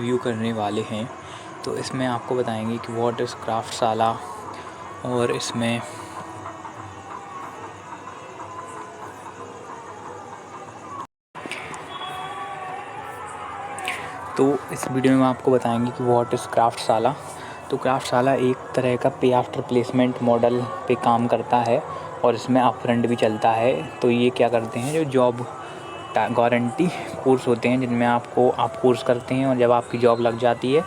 Review करने वाले हैं। तो इसमें आपको बताएंगे कि व्हाट इज़ क्राफ्टशाला और इसमें तो इस वीडियो में आपको बताएंगे कि व्हाट इज़ क्राफ्टशाला। तो क्राफ्टशाला एक तरह का पे आफ्टर प्लेसमेंट मॉडल पे काम करता है और इसमें अपफ्रंट भी चलता है। तो ये क्या करते हैं, जो जॉब गारंटी कोर्स होते हैं जिनमें आप कोर्स करते हैं और जब आपकी जॉब लग जाती है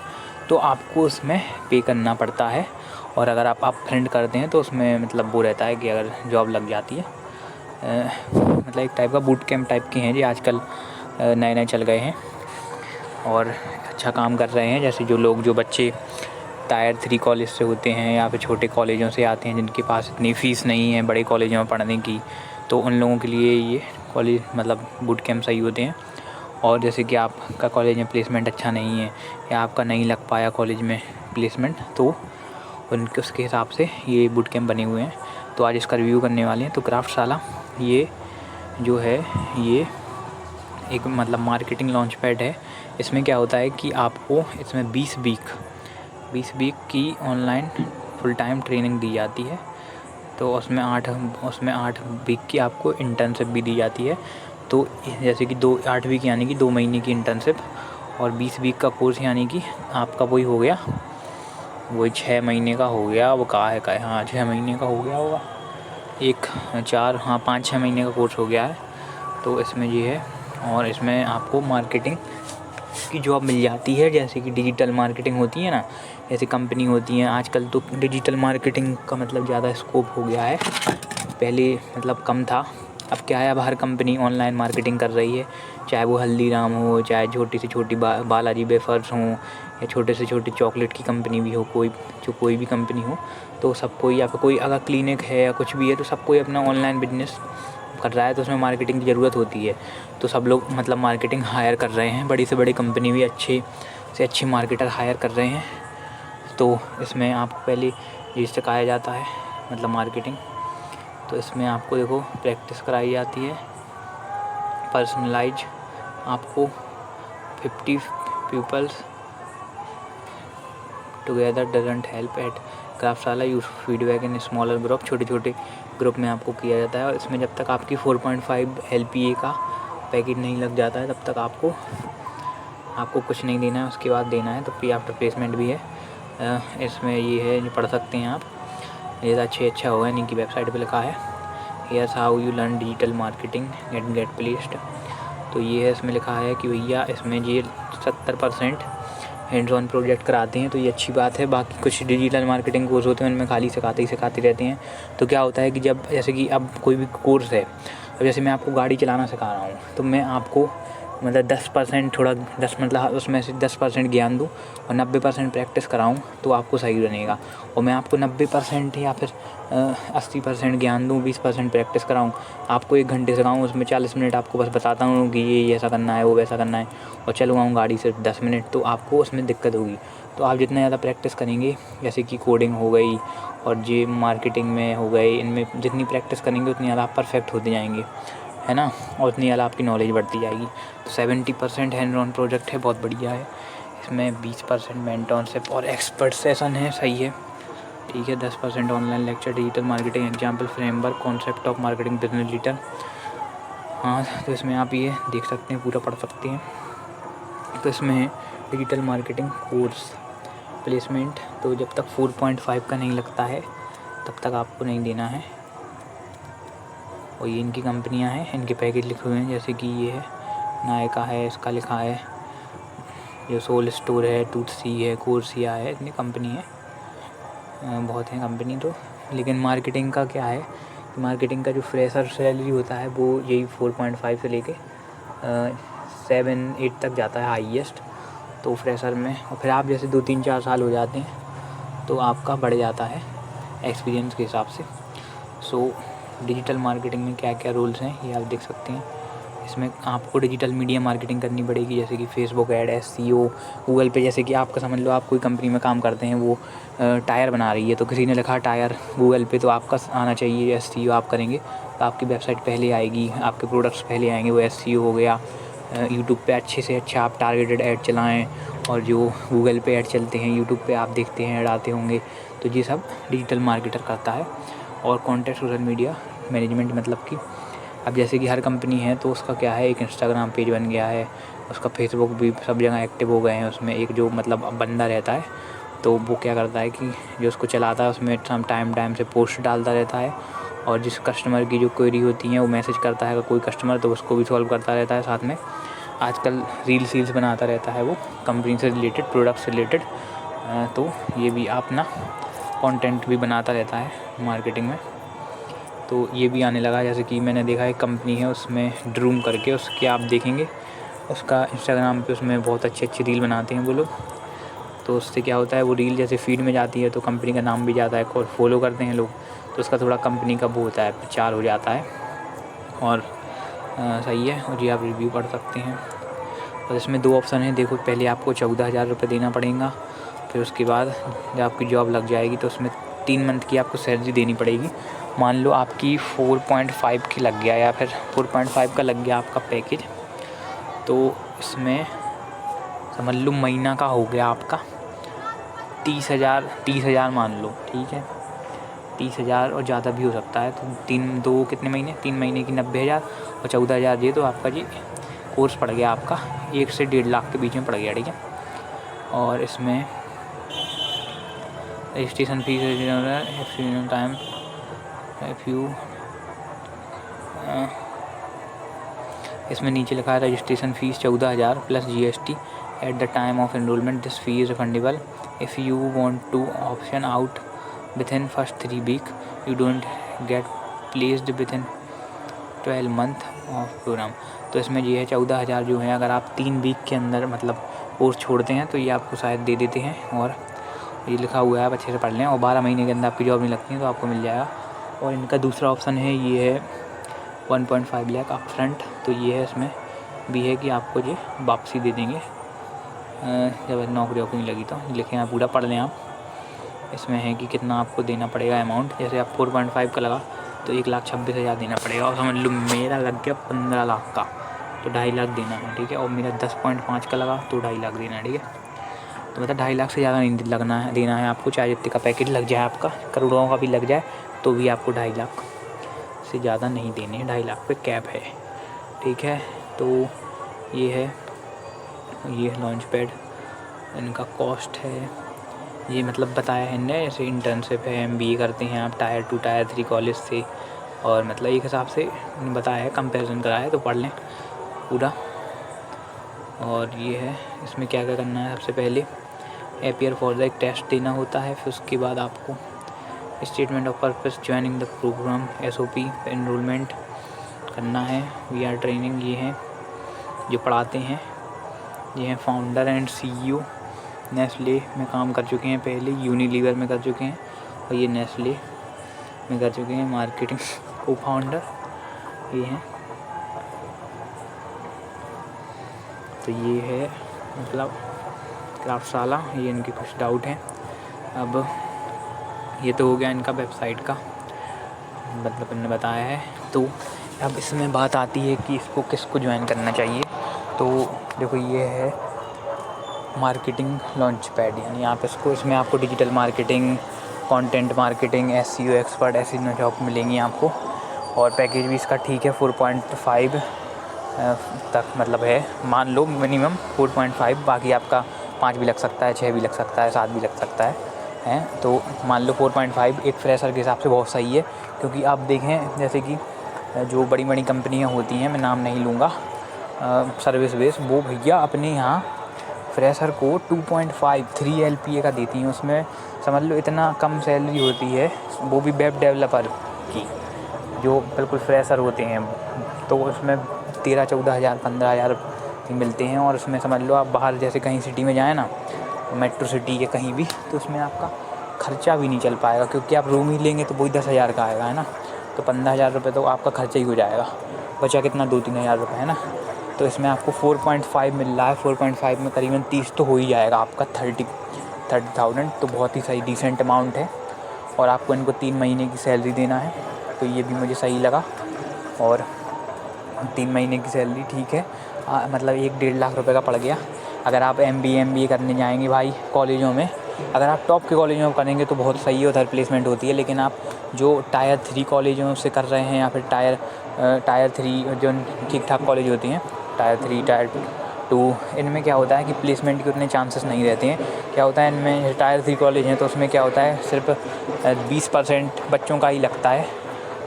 तो आपको उसमें पे करना पड़ता है। और अगर आप अपफ्रंट करते हैं तो उसमें मतलब वो रहता है कि अगर जॉब लग जाती है मतलब एक टाइप का बूट कैंप टाइप के हैं जी, आजकल नए नए चल गए हैं और अच्छा काम कर रहे हैं। जैसे जो बच्चे टायर 3 कॉलेज से होते हैं या फिर छोटे कॉलेजों से आते हैं जिनके पास इतनी फ़ीस नहीं है बड़े कॉलेजों में पढ़ने की, तो उन लोगों के लिए ये कॉलेज मतलब बूट कैंप सही होते हैं। और जैसे कि आपका कॉलेज में प्लेसमेंट अच्छा नहीं है या आपका नहीं लग पाया कॉलेज में प्लेसमेंट, तो उसके हिसाब से ये बूट कैंप बने हुए हैं। तो आज इसका रिव्यू करने वाले हैं। तो क्राफ्टशाला ये जो है ये एक मतलब मार्केटिंग लॉन्च पैड है। इसमें क्या होता है कि आपको इसमें 20 वीक की ऑनलाइन फुल टाइम ट्रेनिंग दी जाती है। तो उसमें 8 वीक की आपको इंटर्नशिप भी दी जाती है। तो जैसे कि 8 वीक यानी कि 2 महीने की इंटर्नशिप और 20 वीक का कोर्स यानी कि आपका वही हो गया, वही 6 महीने का हो गया। वो कहाँ है हाँ 6 महीने का हो गया होगा, 5-6 महीने का कोर्स हो गया है। तो इसमें ये है और इसमें आपको मार्केटिंग की जॉब मिल जाती है। जैसे कि डिजिटल मार्केटिंग होती है ना, जैसे कंपनी होती हैं आजकल, तो डिजिटल मार्केटिंग का मतलब ज़्यादा स्कोप हो गया है। पहले मतलब कम था, अब क्या है, अब हर कंपनी ऑनलाइन मार्केटिंग कर रही है। चाहे वो हल्दीराम हो, चाहे छोटी से छोटी बालाजी वेफर्स हों या छोटे से छोटे चॉकलेट की कंपनी भी हो, कोई भी कंपनी हो, तो सबको या फिर कोई अगर क्लिनिक है या कुछ भी है तो सबको अपना ऑनलाइन बिजनेस कर रहा है। तो उसमें मार्केटिंग की ज़रूरत होती है। तो सब लोग मतलब मार्केटिंग हायर कर रहे हैं, बड़ी से बड़ी कंपनी भी अच्छे से अच्छे मार्केटर हायर कर रहे हैं। तो इसमें आपको पहले ये सिखाया जाता है मतलब मार्केटिंग। तो इसमें आपको देखो प्रैक्टिस कराई जाती है पर्सनलाइज। आपको 50 peoples together doesn't help at Craftshala use feedback in smaller group. छोटे छोटे ग्रुप में आपको किया जाता है और इसमें जब तक आपकी 4.5 LPA का पैकेज नहीं लग जाता है तब तक आपको कुछ नहीं देना है, उसके बाद देना है। तो पे आफ्टर प्लेसमेंट भी है। इसमें ये है, जो पढ़ सकते हैं आप, ये अच्छा होगा। इनकी वेबसाइट पे लिखा है here's how you learn digital marketing and get placed. तो ये है, इसमें लिखा है कि भैया इसमें ये 70% हैंड्स ऑन प्रोजेक्ट कराते हैं, तो ये अच्छी बात है। बाकी कुछ डिजिटल मार्केटिंग कोर्स होते हैं उनमें खाली सिखाते रहते हैं। तो क्या होता है कि जब जैसे कि अब कोई भी कोर्स है, अब जैसे मैं आपको गाड़ी चलाना सिखा रहा हूँ, तो मैं आपको मतलब 10% उसमें से 10% ज्ञान दूँ और 90% प्रैक्टिस कराऊँ तो आपको सही बनेगा। और मैं आपको 90% या फिर 80% ज्ञान दूँ, 20% प्रैक्टिस कराऊँ, आपको 1 घंटे सिखाऊँ, उसमें 40 मिनट आपको बस बताता हूँ कि ये ऐसा करना है, वो वैसा करना है, और चलवाऊँ गाड़ी सिर्फ 10 मिनट, तो आपको उसमें दिक्कत होगी। तो आप जितना ज़्यादा प्रैक्टिस करेंगे, जैसे कि कोडिंग हो गई और जे मार्केटिंग में हो गए, इनमें जितनी प्रैक्टिस करेंगे उतनी ज़्यादा आप परफेक्ट होते जाएंगे, है ना, और उतनी ज़्यादा आपकी नॉलेज बढ़ती जाएगी। तो 70% हैंड ऑन प्रोजेक्ट है, बहुत बढ़िया है। इसमें 20% मेंटरशिप और एक्सपर्ट सेशन है, सही है, ठीक है। 10% online lecture, digital marketing example, framework, concept of marketing, business leader. हाँ, तो इसमें आप ये देख सकते हैं, पूरा पढ़ सकते हैं। तो इसमें डिजिटल मार्केटिंग कोर्स प्लेसमेंट, तो जब तक 4.5 का नहीं लगता है तब तक आपको नहीं देना है। और ये इनकी कंपनियां हैं, इनके पैकेज लिखे हुए हैं, जैसे कि ये है नायका है, इसका लिखा है, जो सोल स्टोर है, टूथसी है, कोर्सिया है, इतनी कंपनी है, बहुत हैं कंपनी। तो लेकिन मार्केटिंग का क्या है, मार्केटिंग का जो फ्रेशर सैलरी होता है वो यही 4.5 से लेके 7-8 तक जाता है हाईएस्ट। तो फ्रेशर में, और फिर आप जैसे 2-3-4 साल हो जाते हैं तो आपका बढ़ जाता है एक्सपीरियंस के हिसाब से। सो डिजिटल मार्केटिंग में क्या क्या रूल्स हैं ये आप देख सकते हैं। इसमें आपको डिजिटल मीडिया मार्केटिंग करनी पड़ेगी, जैसे कि फेसबुक ऐड, SEO, गूगल पे। जैसे कि आपका समझ लो आप कोई कंपनी में काम करते हैं, वो टायर बना रही है, तो किसी ने लिखा टायर गूगल पे, तो आपका आना चाहिए SEO। आप करेंगे तो आपकी वेबसाइट पहले आएगी, आपके प्रोडक्ट्स पहले आएंगे, वो SEO हो गया। यूट्यूब पे अच्छे से अच्छा आप टारगेटेड ऐड चलाएँ, और जो गूगल पे ऐड चलते हैं, यूट्यूब पे आप देखते हैं ऐड आते होंगे, तो ये सब डिजिटल मार्केटर करता है। और कॉन्टेंट सोशल मीडिया मैनेजमेंट मतलब कि अब जैसे कि हर कंपनी है तो उसका क्या है, एक इंस्टाग्राम पेज बन गया है, उसका फेसबुक भी सब जगह एक्टिव हो गए हैं। उसमें एक जो मतलब बंदा रहता है तो वो क्या करता है कि जो उसको चलाता है उसमें टाइम से पोस्ट डालता रहता है, और जिस कस्टमर की जो क्वेरी होती है वो मैसेज करता है, अगर कोई कस्टमर तो उसको भी सॉल्व करता रहता है। साथ में आजकल रील्स बनाता रहता है वो कंपनी से रिलेटेड, प्रोडक्ट से रिलेटेड। तो ये भी अपना कंटेंट भी बनाता रहता है मार्केटिंग में। तो ये भी आने लगा, जैसे कि मैंने देखा एक कंपनी है उसमें ड्रूम करके, उसके आप देखेंगे उसका इंस्टाग्राम पे उसमें बहुत अच्छी रील बनाते हैं वो लोग। तो उससे क्या होता है, वो रील जैसे फीड में जाती है तो कंपनी का नाम भी जाता है और फॉलो करते हैं लोग, तो उसका थोड़ा कंपनी का वो होता है, प्रचार हो जाता है। और सही है, और ये आप रिव्यू पढ़ सकते हैं। और इसमें 2 ऑप्शन हैं, देखो पहले आपको 14,000 रुपये देना पड़ेगा, फिर उसके बाद जब आपकी जॉब लग जाएगी तो उसमें 3 मंथ की आपको सैलरी देनी पड़ेगी। मान लो आपकी 4.5 की लग गया, या फिर 4.5 का लग गया आपका पैकेज, तो इसमें समझ लो महीना का हो गया आपका 30,000 मान लो, ठीक है। 30,000 और ज़्यादा भी हो सकता है, तो कितने महीने, 3 महीने की 90,000 और 14,000 ये, तो आपका जी कोर्स पड़ गया आपका 1 से 1.5 लाख के बीच में पड़ गया, ठीक है। और इसमें रजिस्ट्रेशन फीस टाइम इसमें नीचे लिखा है registration fees 14,000 plus GST at the time of enrolment. This fee is refundable if you want to option out within first 3 week. You don't get placed within 12 month of programme. तो इसमें ये है 14,000 जो है, अगर आप 3 वीक के अंदर मतलब कोर्स छोड़ते हैं तो ये आपको शायद दे देते हैं, और ये लिखा हुआ है, आप अच्छे से पढ़ लें। और 12 महीने के अंदर आपकी जॉब नहीं लगती है तो आपको मिल जाएगा। और इनका दूसरा ऑप्शन है, ये है 1.5 लाख अप फ्रंट। तो ये है, इसमें भी है कि आपको ये वापसी दे देंगे जब नौकरी नहीं लगी। तो लिखें आप, पूरा पढ़ लें आप। इसमें है कि कितना आपको देना पड़ेगा अमाउंट, जैसे आप 4.5 का लगा तो 1,26,000 देना पड़ेगा। और समझ लो मेरा लग गया 15 लाख का, तो 2.5 लाख देना है, ठीक है। और मेरा 10.5 का लगा तो 2.5 लाख देना है, ठीक है। तो मतलब 2.5 लाख से ज़्यादा नहीं लगना है, देना है आपको, चाहे जितने का पैकेज लग जाए आपका, करोड़ों का भी लग जाए तो भी आपको 2.5 लाख से ज़्यादा नहीं देने, 2.5 लाख पे कैप है, ठीक है। तो ये है लॉन्च पैड, इनका कॉस्ट है ये, मतलब बताया है इनने, जैसे इंटर्नशिप है, MBA करते हैं आप टायर 2 टायर 3 कॉलेज से, और मतलब एक हिसाब से बताया है, कंपैरिजन कराया है, तो पढ़ लें पूरा। और ये है, इसमें क्या क्या करना है, सबसे पहले अपीयर फॉर द एक टेस्ट देना होता है, फिर उसके बाद आपको statement of purpose, joining the programme, SOP, enrolment करना है। VR ट्रेनिंग, ये हैं जो पढ़ाते हैं, ये हैं फाउंडर एंड CEO, नेस्ले में काम कर चुके हैं पहले, यूनिलीवर में कर चुके हैं, और ये नेस्ले में कर चुके हैं, मार्केटिंग को फाउंडर ये हैं। तो ये है मतलब क्राफ्टशाला, ये इनके कुछ डाउट हैं। अब ये तो हो गया इनका वेबसाइट का, मतलब इन्होंने बताया है। तो अब इसमें बात आती है कि इसको किसको ज्वाइन करना चाहिए। तो देखो ये है मार्केटिंग लॉन्च पैड, यानी आप इसमें आपको digital marketing, content marketing, SEO expert, ऐसी जॉब मिलेंगी आपको। और पैकेज भी इसका ठीक है, 4.5 तक मतलब है, मान लो मिनिमम 4.5, बाकी आपका 5 भी लग सकता है, 6 भी लग सकता है, 7 भी लग सकता है। तो मान लो 4.5 एक फ्रेशर के हिसाब से बहुत सही है, क्योंकि आप देखें जैसे कि जो बड़ी बड़ी कंपनियां होती हैं, मैं नाम नहीं लूँगा, सर्विस बेस, वो भैया अपने यहाँ फ्रेशर को 2.5 3 LPA का देती हैं। उसमें समझ लो इतना कम सैलरी होती है, वो भी वेब डेवलपर की, जो बिल्कुल फ्रेशर होते हैं, तो उसमें 13-14 हज़ार 15 हज़ार मिलते हैं। और उसमें समझ लो आप बाहर जैसे कहीं सिटी में जाएँ ना, मेट्रो सिटी या कहीं भी, तो उसमें आपका खर्चा भी नहीं चल पाएगा, क्योंकि आप रूम ही लेंगे तो वही 10,000 का आएगा, है ना। तो 15,000 रुपये तो आपका खर्चा ही हो जाएगा, बचा कितना 2-3 हज़ार रुपये, है ना। तो इसमें आपको 4.5 मिल रहा है, 4.5 में करीबन 30 तो हो ही जाएगा आपका, 30,000, तो बहुत ही सही डिसेंट अमाउंट है। और आपको इनको 3 महीने की सैलरी देना है, तो ये भी मुझे सही लगा। और 3 महीने की सैलरी ठीक है। मतलब 1-1.5 लाख रुपए का पड़ गया। अगर आप MBA करने जाएंगे भाई कॉलेजों में, अगर आप टॉप के कॉलेजों में करेंगे तो बहुत सही है, उधर प्लेसमेंट होती है। लेकिन आप जो टायर 3 कॉलेजों से कर रहे हैं या फिर टायर 3 जो ठीक ठाक कॉलेज होती हैं, टायर 3 टायर 2, इनमें क्या होता है कि प्लेसमेंट के उतने चांसेस नहीं रहते हैं। क्या होता है इनमें, टायर 3 कॉलेज हैं तो उसमें क्या होता है सिर्फ 20% बच्चों का ही लगता है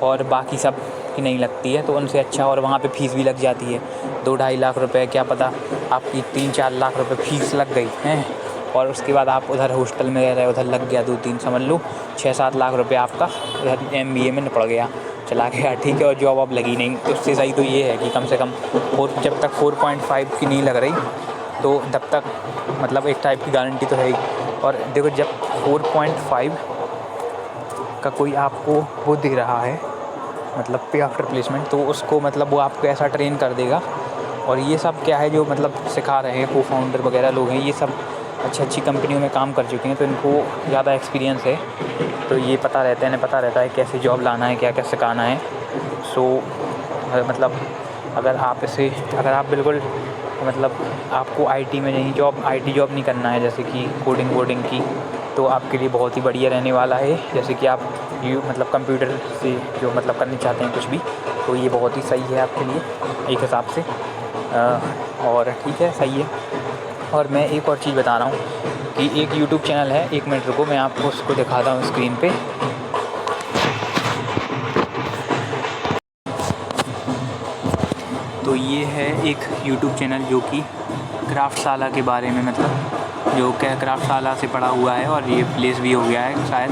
और बाकी सब की नहीं लगती है। तो उनसे अच्छा, और वहाँ पे फ़ीस भी लग जाती है 2-2.5 लाख रुपए, क्या पता आपकी 3-4 लाख रुपए फ़ीस लग गई हैं। और उसके बाद आप उधर हॉस्टल में रह रहे, उधर लग गया 2-3, समझ लो 6-7 लाख रुपए आपका उधर MBA में निपट गया, चला गया, ठीक है। और जॉब अब लगी नहीं, तो उससे सही तो ये है कि कम से कम जब तक 4.5 की नहीं लग रही तो तब तक मतलब एक टाइप की गारंटी तो है ही। और देखो जब 4.5 का कोई आपको वो दे रहा है मतलब पे आफ्टर प्लेसमेंट, तो उसको मतलब वो आपको ऐसा ट्रेन कर देगा। और ये सब क्या है जो मतलब सिखा रहे हैं को-फाउंडर वगैरह लोग हैं, ये सब अच्छी कंपनियों में काम कर चुके हैं, तो इनको ज़्यादा एक्सपीरियंस है, तो ये पता रहता है कैसे जॉब लाना है, क्या क्या सिखाना है। सो मतलब अगर आप बिल्कुल मतलब आपको IT में नहीं IT जॉब नहीं करना है, जैसे कि कोडिंग वोडिंग की, तो आपके लिए बहुत ही बढ़िया रहने वाला है। जैसे कि आप मतलब कंप्यूटर से जो मतलब करना चाहते हैं कुछ भी, तो ये बहुत ही सही है आपके लिए एक हिसाब से। और ठीक है, सही है। और मैं एक और चीज़ बता रहा हूँ कि एक YouTube चैनल है, 1 मिनट रुको मैं आपको उसको दिखाता हूँ स्क्रीन पे। तो ये है एक YouTube चैनल जो कि क्राफ्टशाला के बारे में, मतलब जो क्या क्राफ्टशाला से पढ़ा हुआ है और ये प्लेस भी हो गया है शायद,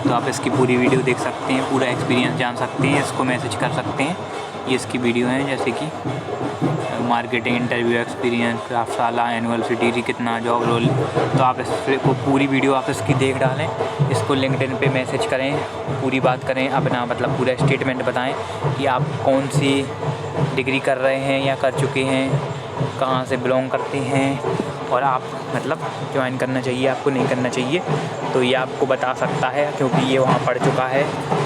तो आप इसकी पूरी वीडियो देख सकते हैं, पूरा एक्सपीरियंस जान सकते हैं, इसको मैसेज कर सकते हैं। ये इसकी वीडियो है, जैसे कि marketing interview experience, Craftshala, annual city कितना, जॉब रोल। तो आप इसको पूरी वीडियो आप इसकी देख डालें, इसको लिंक्डइन पे मैसेज करें, पूरी बात करें, अपना मतलब पूरा स्टेटमेंट बताएं कि आप कौन सी डिग्री कर रहे हैं या कर चुके हैं, कहाँ से बिलोंग करते हैं, और आप मतलब ज्वाइन करना चाहिए आपको नहीं करना चाहिए, तो ये आपको बता सकता है क्योंकि ये वहाँ पढ़ चुका है।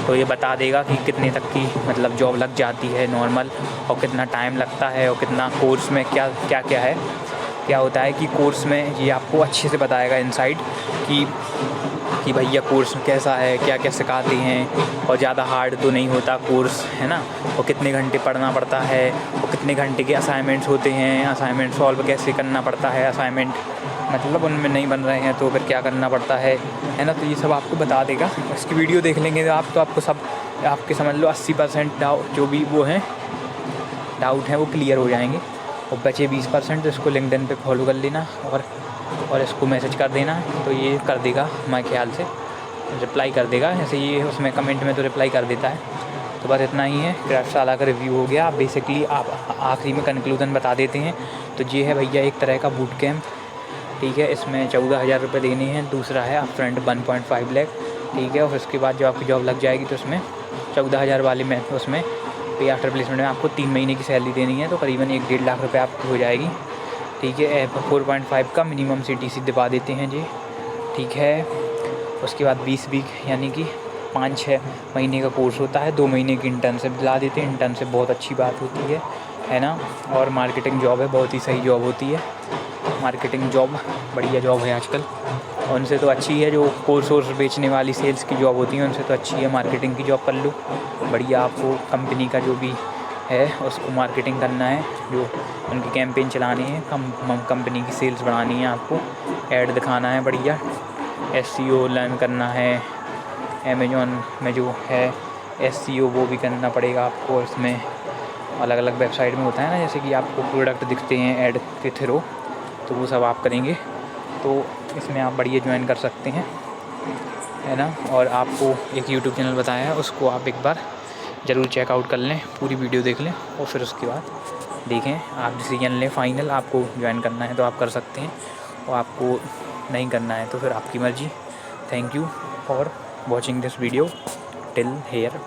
तो ये बता देगा कि कितने तक की मतलब जॉब लग जाती है नॉर्मल, और कितना टाइम लगता है, और कितना कोर्स में क्या क्या है। क्या होता है कि कोर्स में ये आपको अच्छे से बताएगा इनसाइड कि भैया कोर्स कैसा है, क्या क्या सिखाते हैं, और ज़्यादा हार्ड तो नहीं होता कोर्स, है ना। और कितने घंटे पढ़ना पड़ता है, और कितने घंटे के असाइनमेंट्स होते हैं, असाइनमेंट सॉल्व कैसे करना पड़ता है, असाइनमेंट मतलब उनमें नहीं बन रहे हैं तो फिर क्या करना पड़ता है ना। तो ये सब आपको बता देगा। इसकी वीडियो देख लेंगे तो आपको सब आपके समझ लो 80% डाउट जो भी वो हैं डाउट हैं वो क्लियर हो जाएंगे, और बचे 20% तो इसको लिंक्डइन पे फॉलो कर लेना और इसको मैसेज कर देना, तो ये कर देगा मेरे ख्याल से, रिप्लाई कर देगा। जैसे ये उसमें कमेंट में तो रिप्लाई कर देता है। तो बस इतना ही है, क्राफ्टशाला का रिव्यू हो गया। बेसिकली आप आखिरी में कंक्लूजन बता देते हैं। तो ये है भैया एक तरह का बूट कैम्प, ठीक है। इसमें 14,000 रुपये देने हैं। दूसरा है अपफ्रंट 1.5 लाख, ठीक है। और उसके बाद जब आपकी जॉब लग जाएगी तो उसमें 14,000 वाले में उसमें पे आफ्टर प्लेसमेंट में आपको 3 महीने की सैलरी देनी है, तो करीबन 1-1.5 लाख रुपये आपकी हो जाएगी, ठीक है। 4.5 का मिनिमम CTC दिवा देते हैं जी, ठीक है। उसके बाद 20 वीक यानी कि 5-6 महीने का कोर्स होता है, 2 महीने की इंटर्नशिप दिला देते हैं। इंटर्नशिप बहुत अच्छी बात होती है ना। और मार्केटिंग जॉब है, बहुत ही सही जॉब होती है मार्केटिंग जॉब, बढ़िया जॉब है आजकल। और उनसे तो अच्छी है जो कोर्स वोर्स बेचने वाली सेल्स की जॉब होती है, उनसे तो अच्छी है मार्केटिंग की जॉब कर लो। बढ़िया आपको कंपनी का जो भी है उसको मार्केटिंग करना है, जो उनकी कैंपेन चलानी है, कंपनी की सेल्स बढ़ानी है, आपको ऐड दिखाना है, बढ़िया SEO लर्न करना है। अमेज़ॉन में जो है SEO वो भी करना पड़ेगा आपको। इसमें अलग अलग वेबसाइट में होता है ना, जैसे कि आपको प्रोडक्ट दिखते हैं ऐड के थ्रू, तो वो सब आप करेंगे, तो इसमें आप बढ़िया ज्वाइन कर सकते हैं, है ना। और आपको एक YouTube चैनल बताया है, उसको आप एक बार ज़रूर चेकआउट कर लें, पूरी वीडियो देख लें, और फिर उसके बाद देखें, आप डिसीजन लें फाइनल। आपको ज्वाइन करना है तो आप कर सकते हैं, और आपको नहीं करना है तो फिर आपकी मर्ज़ी। Thank you for watching this video till here.